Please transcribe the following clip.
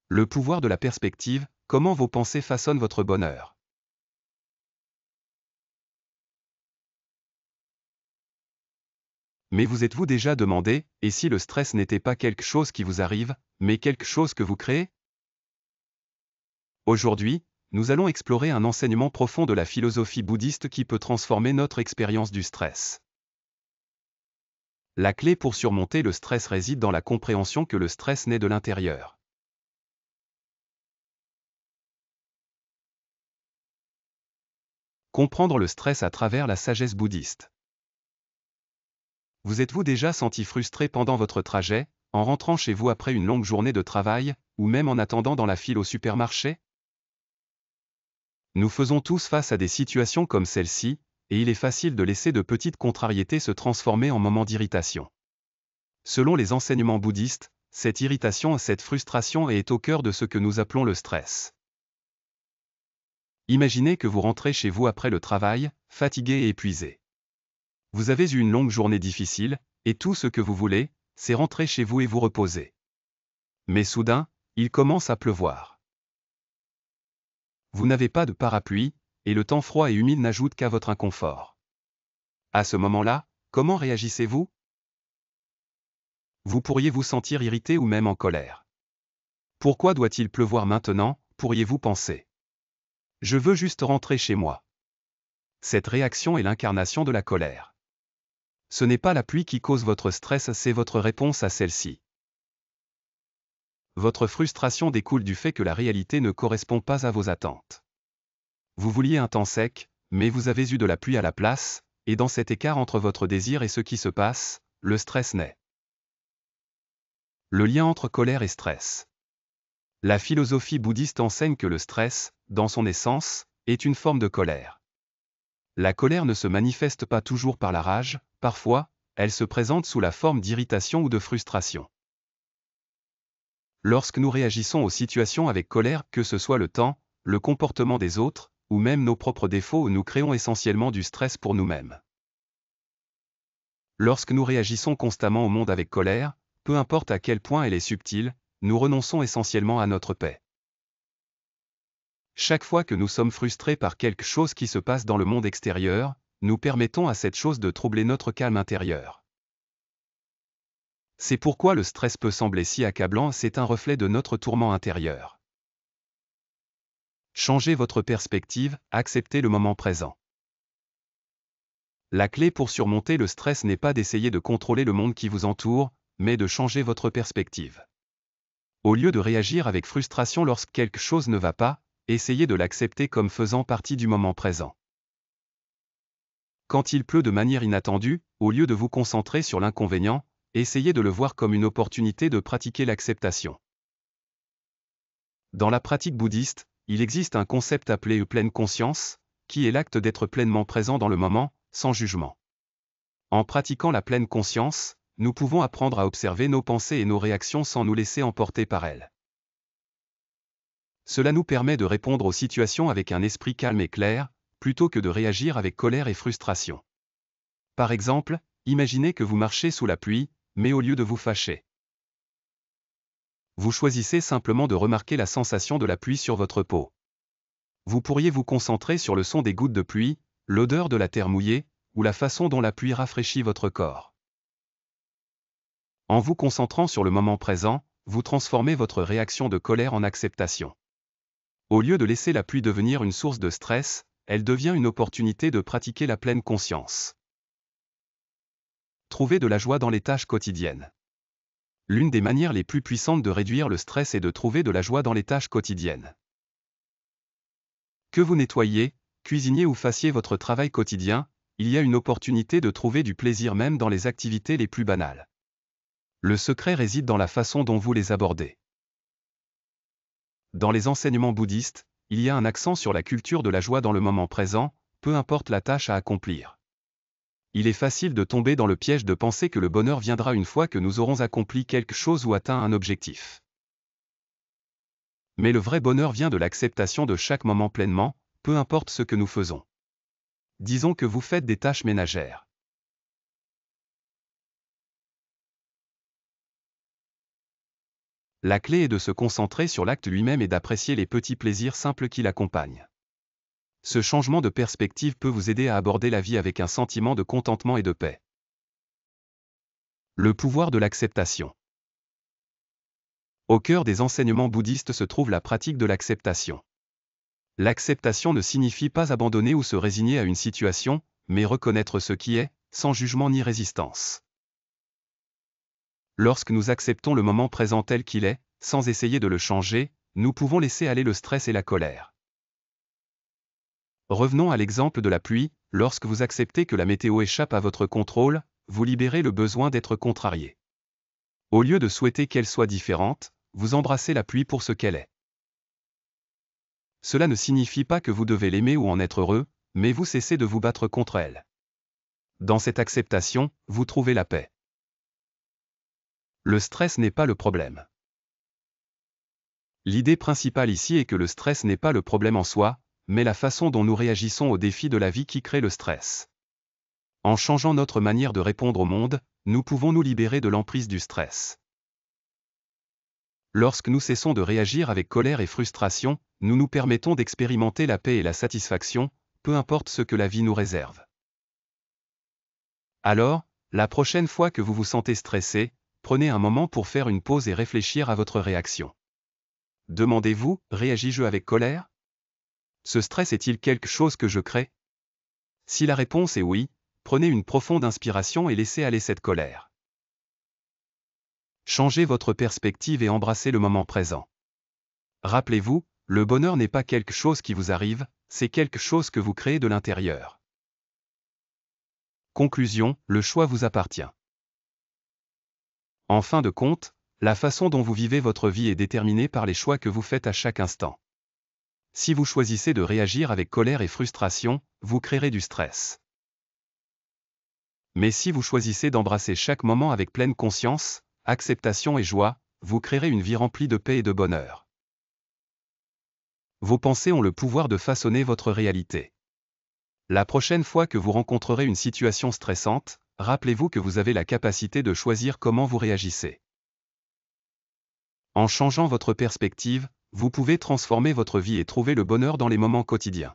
Le pouvoir de la perspective, comment vos pensées façonnent votre bonheur. Mais vous êtes-vous déjà demandé, et si le stress n'était pas quelque chose qui vous arrive, mais quelque chose que vous créez? Aujourd'hui, nous allons explorer un enseignement profond de la philosophie bouddhiste qui peut transformer notre expérience du stress. La clé pour surmonter le stress réside dans la compréhension que le stress naît de l'intérieur. Comprendre le stress à travers la sagesse bouddhiste. Vous êtes-vous déjà senti frustré pendant votre trajet, en rentrant chez vous après une longue journée de travail, ou même en attendant dans la file au supermarché? Nous faisons tous face à des situations comme celle-ci, et il est facile de laisser de petites contrariétés se transformer en moments d'irritation. Selon les enseignements bouddhistes, cette irritation, cette frustration est au cœur de ce que nous appelons le stress. Imaginez que vous rentrez chez vous après le travail, fatigué et épuisé. Vous avez eu une longue journée difficile, et tout ce que vous voulez, c'est rentrer chez vous et vous reposer. Mais soudain, il commence à pleuvoir. Vous n'avez pas de parapluie, et le temps froid et humide n'ajoute qu'à votre inconfort. À ce moment-là, comment réagissez-vous? Vous pourriez vous sentir irrité ou même en colère. Pourquoi doit-il pleuvoir maintenant, pourriez-vous penser? Je veux juste rentrer chez moi. Cette réaction est l'incarnation de la colère. Ce n'est pas la pluie qui cause votre stress, c'est votre réponse à celle-ci. Votre frustration découle du fait que la réalité ne correspond pas à vos attentes. Vous vouliez un temps sec, mais vous avez eu de la pluie à la place, et dans cet écart entre votre désir et ce qui se passe, le stress naît. Le lien entre colère et stress. La philosophie bouddhiste enseigne que le stress, dans son essence, est une forme de colère. La colère ne se manifeste pas toujours par la rage, parfois, elle se présente sous la forme d'irritation ou de frustration. Lorsque nous réagissons aux situations avec colère, que ce soit le temps, le comportement des autres, ou même nos propres défauts, nous créons essentiellement du stress pour nous-mêmes. Lorsque nous réagissons constamment au monde avec colère, peu importe à quel point elle est subtile, nous renonçons essentiellement à notre paix. Chaque fois que nous sommes frustrés par quelque chose qui se passe dans le monde extérieur, nous permettons à cette chose de troubler notre calme intérieur. C'est pourquoi le stress peut sembler si accablant, c'est un reflet de notre tourment intérieur. Changez votre perspective, acceptez le moment présent. La clé pour surmonter le stress n'est pas d'essayer de contrôler le monde qui vous entoure, mais de changer votre perspective. Au lieu de réagir avec frustration lorsque quelque chose ne va pas, essayez de l'accepter comme faisant partie du moment présent. Quand il pleut de manière inattendue, au lieu de vous concentrer sur l'inconvénient, essayez de le voir comme une opportunité de pratiquer l'acceptation. Dans la pratique bouddhiste, il existe un concept appelé pleine conscience, qui est l'acte d'être pleinement présent dans le moment, sans jugement. En pratiquant la pleine conscience, nous pouvons apprendre à observer nos pensées et nos réactions sans nous laisser emporter par elles. Cela nous permet de répondre aux situations avec un esprit calme et clair, plutôt que de réagir avec colère et frustration. Par exemple, imaginez que vous marchez sous la pluie, mais au lieu de vous fâcher, vous choisissez simplement de remarquer la sensation de la pluie sur votre peau. Vous pourriez vous concentrer sur le son des gouttes de pluie, l'odeur de la terre mouillée, ou la façon dont la pluie rafraîchit votre corps. En vous concentrant sur le moment présent, vous transformez votre réaction de colère en acceptation. Au lieu de laisser la pluie devenir une source de stress, elle devient une opportunité de pratiquer la pleine conscience. Trouver de la joie dans les tâches quotidiennes. L'une des manières les plus puissantes de réduire le stress est de trouver de la joie dans les tâches quotidiennes. Que vous nettoyiez, cuisiniez ou fassiez votre travail quotidien, il y a une opportunité de trouver du plaisir même dans les activités les plus banales. Le secret réside dans la façon dont vous les abordez. Dans les enseignements bouddhistes, il y a un accent sur la culture de la joie dans le moment présent, peu importe la tâche à accomplir. Il est facile de tomber dans le piège de penser que le bonheur viendra une fois que nous aurons accompli quelque chose ou atteint un objectif. Mais le vrai bonheur vient de l'acceptation de chaque moment pleinement, peu importe ce que nous faisons. Disons que vous faites des tâches ménagères. La clé est de se concentrer sur l'acte lui-même et d'apprécier les petits plaisirs simples qui l'accompagnent. Ce changement de perspective peut vous aider à aborder la vie avec un sentiment de contentement et de paix. Le pouvoir de l'acceptation. Au cœur des enseignements bouddhistes se trouve la pratique de l'acceptation. L'acceptation ne signifie pas abandonner ou se résigner à une situation, mais reconnaître ce qui est, sans jugement ni résistance. Lorsque nous acceptons le moment présent tel qu'il est, sans essayer de le changer, nous pouvons laisser aller le stress et la colère. Revenons à l'exemple de la pluie, lorsque vous acceptez que la météo échappe à votre contrôle, vous libérez le besoin d'être contrarié. Au lieu de souhaiter qu'elle soit différente, vous embrassez la pluie pour ce qu'elle est. Cela ne signifie pas que vous devez l'aimer ou en être heureux, mais vous cessez de vous battre contre elle. Dans cette acceptation, vous trouvez la paix. Le stress n'est pas le problème. L'idée principale ici est que le stress n'est pas le problème en soi, mais la façon dont nous réagissons aux défis de la vie qui crée le stress. En changeant notre manière de répondre au monde, nous pouvons nous libérer de l'emprise du stress. Lorsque nous cessons de réagir avec colère et frustration, nous nous permettons d'expérimenter la paix et la satisfaction, peu importe ce que la vie nous réserve. Alors, la prochaine fois que vous vous sentez stressé, prenez un moment pour faire une pause et réfléchir à votre réaction. Demandez-vous, réagis-je avec colère? Ce stress est-il quelque chose que je crée? Si la réponse est oui, prenez une profonde inspiration et laissez aller cette colère. Changez votre perspective et embrassez le moment présent. Rappelez-vous, le bonheur n'est pas quelque chose qui vous arrive, c'est quelque chose que vous créez de l'intérieur. Conclusion, le choix vous appartient. En fin de compte, la façon dont vous vivez votre vie est déterminée par les choix que vous faites à chaque instant. Si vous choisissez de réagir avec colère et frustration, vous créerez du stress. Mais si vous choisissez d'embrasser chaque moment avec pleine conscience, acceptation et joie, vous créerez une vie remplie de paix et de bonheur. Vos pensées ont le pouvoir de façonner votre réalité. La prochaine fois que vous rencontrerez une situation stressante, rappelez-vous que vous avez la capacité de choisir comment vous réagissez. En changeant votre perspective, vous pouvez transformer votre vie et trouver le bonheur dans les moments quotidiens.